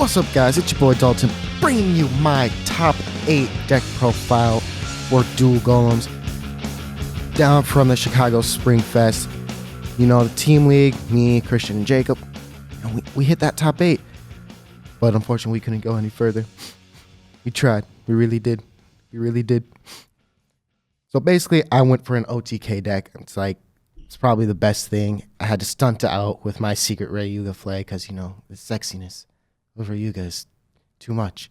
What's up, guys? It's your boy Dalton, bringing you my top 8 deck profile for Duel Golems down from the Chicago Springfest. You know, the Team League, me, Christian, and Jacob, and we hit that top 8. But unfortunately, we couldn't go any further. We tried. We really did. We really did. So basically, I went for an OTK deck. It's probably the best thing. I had to stunt it out with my secret Ray Yuga flag because, you know, the sexiness over Yuga is too much.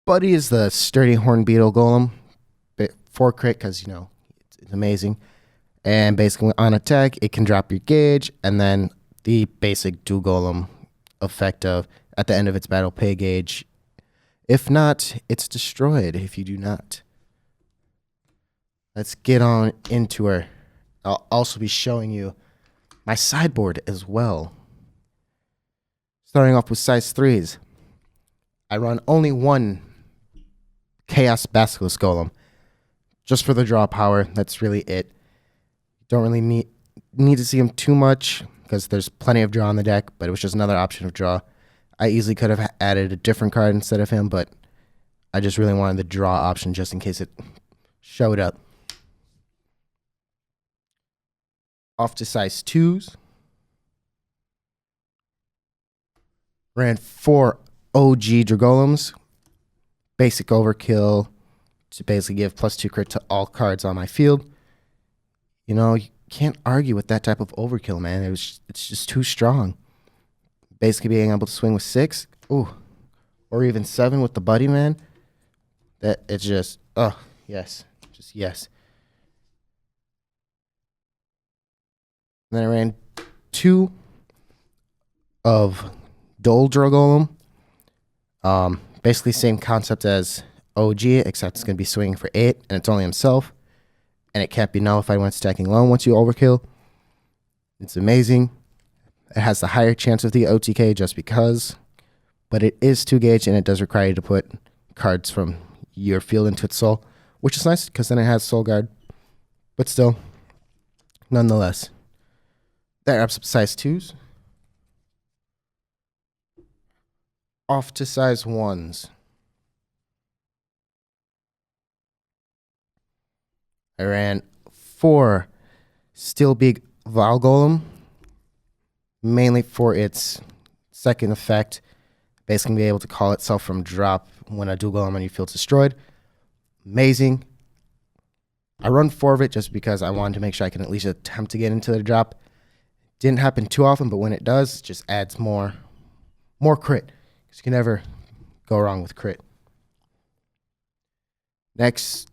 Buddy is the sturdy horn Beetle-gollum. 4 crit because, you know, it's amazing. And basically on attack, it can drop your gauge. And then the basic Duel Golem effect of, at the end of its battle, pay gauge. If not, it's destroyed if you do not. Let's get on into her. I'll also be showing you my sideboard as well. Starting off with size 3s. I run only one CHAOS Basili-gollum. Just for the draw power. That's really it. Don't really need to see him too much because there's plenty of draw on the deck, but it was just another option of draw. I easily could have added a different card instead of him, but I just really wanted the draw option just in case it showed up. Off to size 2s. Ran 4 OG Dra-gollums. Basic overkill to basically give +2 crit to all cards on my field. You know, you can't argue with that type of overkill, man. It's just too strong. Basically being able to swing with 6, or even 7 with the buddy, man. That it's just, oh, yes. Just yes. And then I ran 2 of Dra-gollum. Basically same concept as OG, except it's going to be swinging for 8, and it's only himself. And it can't be nullified when it's stacking low once you overkill. It's amazing. It has the higher chance of the OTK just because. But it is 2 gauge, and it does require you to put cards from your field into its soul. Which is nice, because then it has soul guard. But still, nonetheless. That wraps up size 2s. Off to size 1s. I ran 4 Steel Beak Vul-gollum, mainly for its second effect, basically be able to call itself from drop when a Duel Golem on your field is destroyed. Amazing. I run 4 of it just because I wanted to make sure I can at least attempt to get into the drop. Didn't happen too often, but when it does, it just adds more crit. Because you can never go wrong with crit. Next,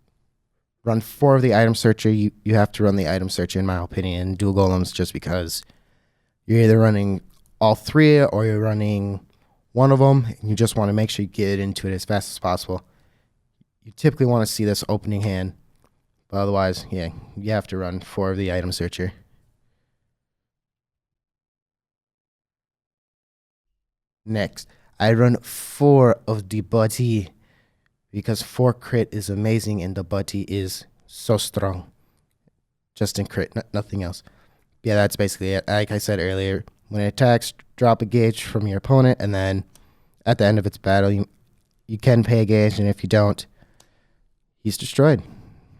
run 4 of the item searcher. You have to run the item searcher, in my opinion, Duel Golems, just because you're either running all 3 or you're running one of them, and you just want to make sure you get into it as fast as possible. You typically want to see this opening hand, but otherwise, yeah, you have to run 4 of the item searcher. Next, I run 4 of the Buddy because 4 crit is amazing and the Buddy is so strong. Just in crit, nothing else. Yeah, that's basically it. Like I said earlier, when it attacks, drop a gauge from your opponent, and then at the end of its battle, you can pay a gauge, and if you don't, he's destroyed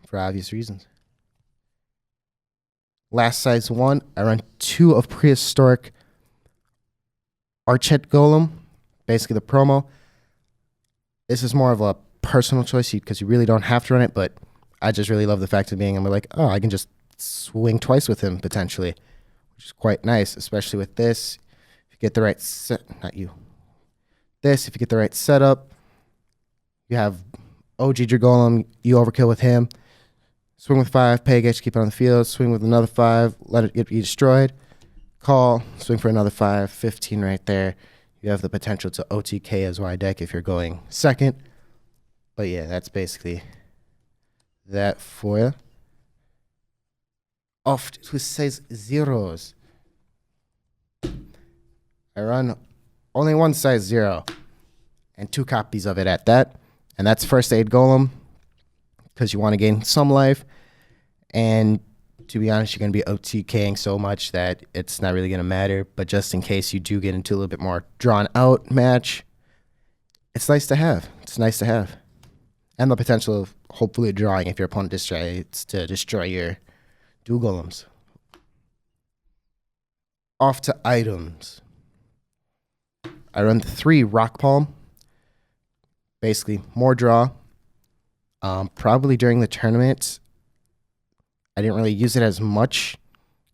for obvious reasons. Last size 1, I run 2 of Prehistoric Archae-gollum, basically the promo. This is more of a personal choice because you really don't have to run it, but I just really love the fact of being able to like, oh, I can just swing twice with him potentially, which is quite nice, especially with this. If you get the right set, if you get the right setup, you have OG Dra-gollum, you overkill with him, swing with 5, pay a gauge, keep it on the field, swing with another 5, let it be destroyed, call, swing for another 5, 15 right there. You have the potential to OTK as Y deck if you're going second. But yeah, that's basically that for you. Off to size 0s. I run only one size 0 and 2 copies of it at that. And that's Fristaid-gollum because you want to gain some life. And to be honest, you're going to be OTKing so much that it's not really going to matter. But just in case you do get into a little bit more drawn out match, it's nice to have. It's nice to have. And the potential of hopefully drawing if your opponent decides to destroy your Duel Golems. Off to items. I run 3 Rock Palm. Basically, more draw. Probably during the tournament, I didn't really use it as much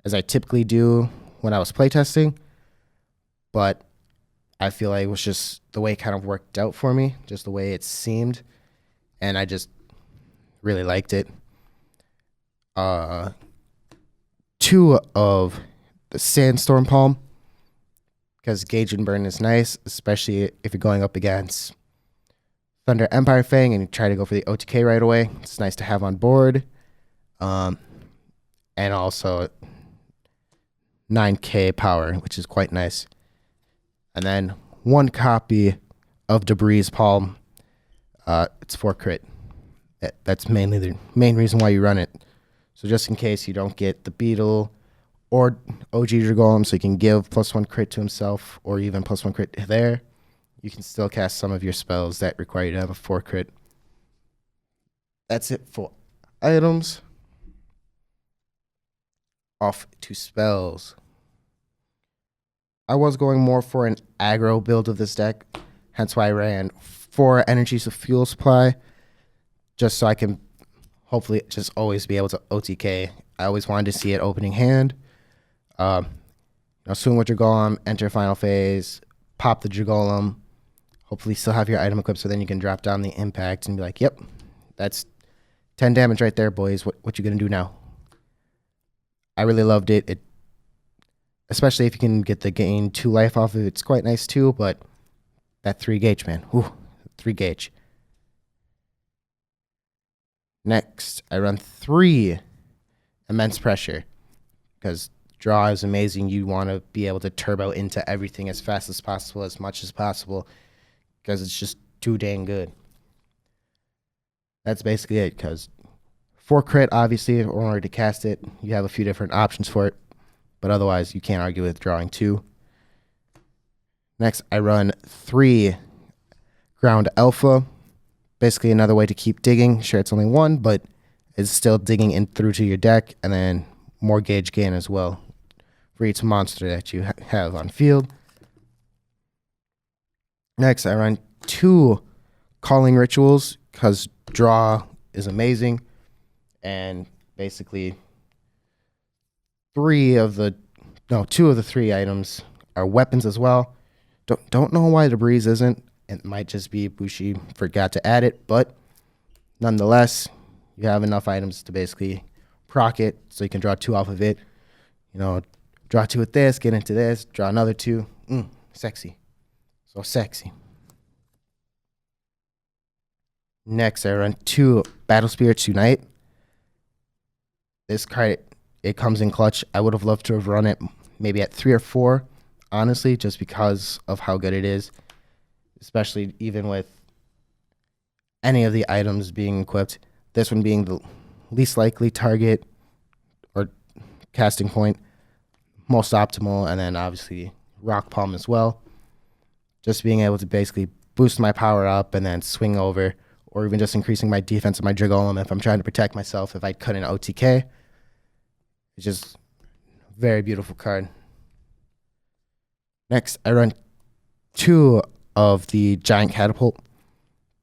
as I typically do when I was playtesting. But I feel like it was just the way it kind of worked out for me, just the way it seemed. And I just really liked it. 2 of the Sandstorm Palm, because Gauge and Burn is nice, especially if you're going up against Thunder Empire Fang and you try to go for the OTK right away. It's nice to have on board. And also 9k power, which is quite nice. And then 1 copy of Debris Palm. It's 4 crit. That's mainly the main reason why you run it. So just in case you don't get the Beetle or OG Dra-gollum, so you can give +1 crit to himself or even +1 crit there, you can still cast some of your spells that require you to have a 4 crit. That's it for items. Off to spells. I was going more for an aggro build of this deck, hence why I ran 4 energies of fuel supply, just so I can hopefully just always be able to OTK. I always wanted to see it opening hand. Swing with Dra-gollum, enter final phase, pop the Dra-gollum, hopefully still have your item equipped so then you can drop down the impact and be like, yep, that's 10 damage right there, boys. What you gonna do now? I really loved it. Especially if you can get the gain 2 life off of it, it's quite nice too, but that 3 gauge, man. Whew, 3 gauge. Next, I run 3 Immense Pressure, because draw is amazing. You want to be able to turbo into everything as fast as possible, as much as possible, because it's just too dang good. That's basically it, because 4 crit, obviously, in order to cast it, you have a few different options for it, but otherwise you can't argue with drawing 2. Next, I run 3 Ground Alpha. Basically another way to keep digging. Sure, it's only 1, but it's still digging in through to your deck, and then more gauge gain as well for each monster that you have on field. Next, I run 2 Calling Rituals, because draw is amazing, and basically 2 of the 3 items are weapons as well. Don't know why Debris isn't. It might just be Bushi forgot to add it, but nonetheless, you have enough items to basically proc it, so you can draw 2 off of it. Draw 2 with this, get into this, draw another 2. Sexy. So sexy. Next, I run 2 Battle Spirits Unite. This card, it comes in clutch. I would have loved to have run it maybe at 3 or 4, honestly, just because of how good it is. Especially even with any of the items being equipped. This one being the least likely target or casting point, most optimal, and then obviously Rock Palm as well. Just being able to basically boost my power up and then swing over, or even just increasing my defense of my Dra-gollum if I'm trying to protect myself if I couldn't OTK. It's just a very beautiful card. Next, I run 2 of the Giant Catapult.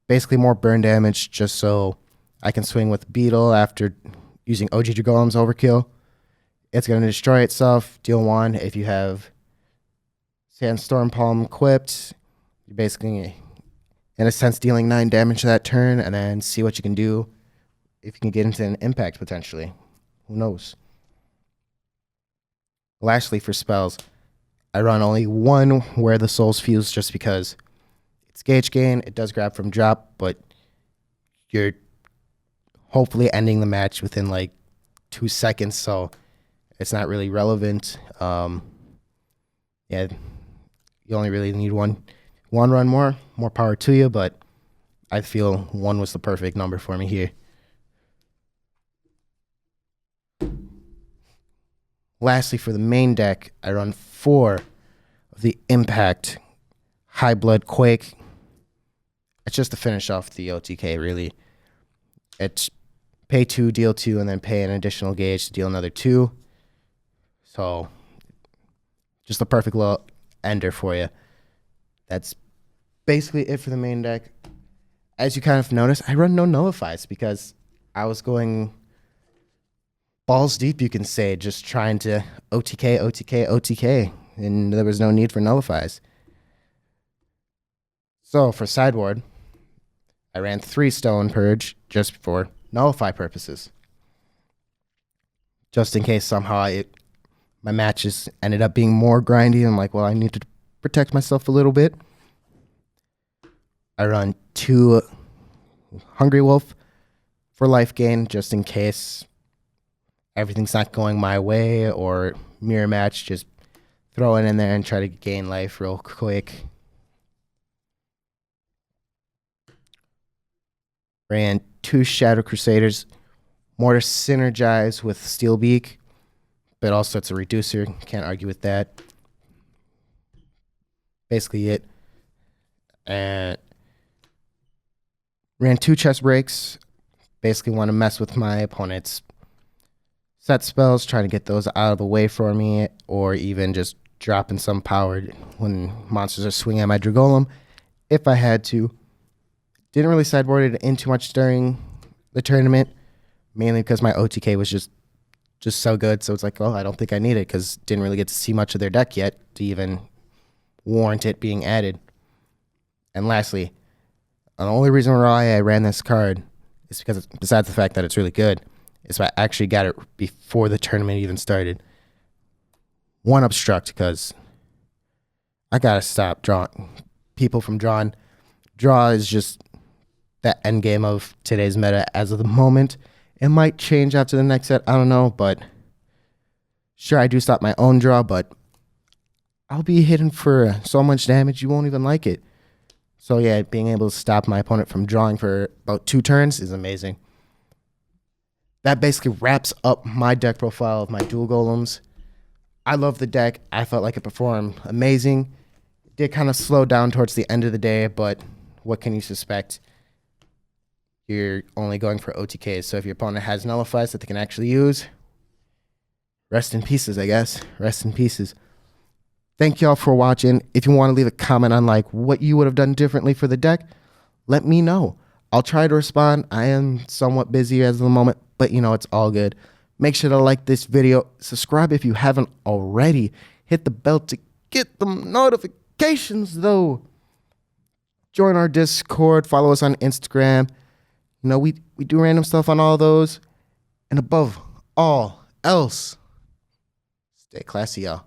Basically more burn damage, just so I can swing with Beetle after using OG Dra-gollum's overkill. It's going to destroy itself, deal 1. If you have Sandstorm Palm equipped, you're basically, in a sense, dealing 9 damage that turn, and then see what you can do if you can get into an impact potentially. Who knows? Lastly, for spells, I run only 1 Where the Souls Fuse, just because it's gauge gain. It does grab from drop, but you're hopefully ending the match within like 2 seconds, so it's not really relevant. Yeah, you only really need one run more power to you, but I feel 1 was the perfect number for me here. Lastly, for the main deck, I run 4 of the Impact High Blood Quake. It's just to finish off the OTK, really. It's pay 2, deal 2, and then pay an additional gauge to deal another 2. So, just a perfect little ender for you. That's basically it for the main deck. As you kind of noticed, I run no nullifies because I was going balls deep, you can say, just trying to OTK, OTK, OTK, and there was no need for nullifies. So for sideboard, I ran 3 Stone Purge just for nullify purposes. Just in case somehow my matches ended up being more grindy. I'm like, well, I need to protect myself a little bit. I run 2 Hungry Wolf for life gain, just in case everything's not going my way, or mirror match, just throw it in there and try to gain life real quick. Ran 2 Shadow Crusaders, more to synergize with Steel Beak, but also it's a reducer, can't argue with that. Basically it. And ran 2 Chest Breaks, basically want to mess with my opponent's set spells, trying to get those out of the way for me, or even just dropping some power when monsters are swinging at my Dra-gollum, if I had to. Didn't really sideboard it in too much during the tournament, mainly because my OTK was just so good, so it's like, oh, I don't think I need it, because didn't really get to see much of their deck yet to even warrant it being added. And lastly, the only reason why I ran this card is because, besides the fact that it's really good, is I actually got it before the tournament even started. 1 Obstruct, because I gotta stop drawing people from drawing. Draw is just the end game of today's meta as of the moment. It might change after the next set, I don't know, but sure, I do stop my own draw, but I'll be hitting for so much damage you won't even like it. So yeah, being able to stop my opponent from drawing for about 2 turns is amazing. That basically wraps up my deck profile of my Duel Golems. I love the deck. I felt like it performed amazing. It did kind of slow down towards the end of the day, but what can you suspect? You're only going for OTKs, so if your opponent has nullifies that they can actually use, rest in pieces, I guess. Rest in pieces. Thank y'all for watching. If you want to leave a comment on like what you would have done differently for the deck, let me know. I'll try to respond. I am somewhat busy as of the moment, but you know, it's all good. Make sure to like this video. Subscribe if you haven't already. Hit the bell to get the notifications, though. Join our Discord. Follow us on Instagram. You know, we do random stuff on all those. And above all else, stay classy, y'all.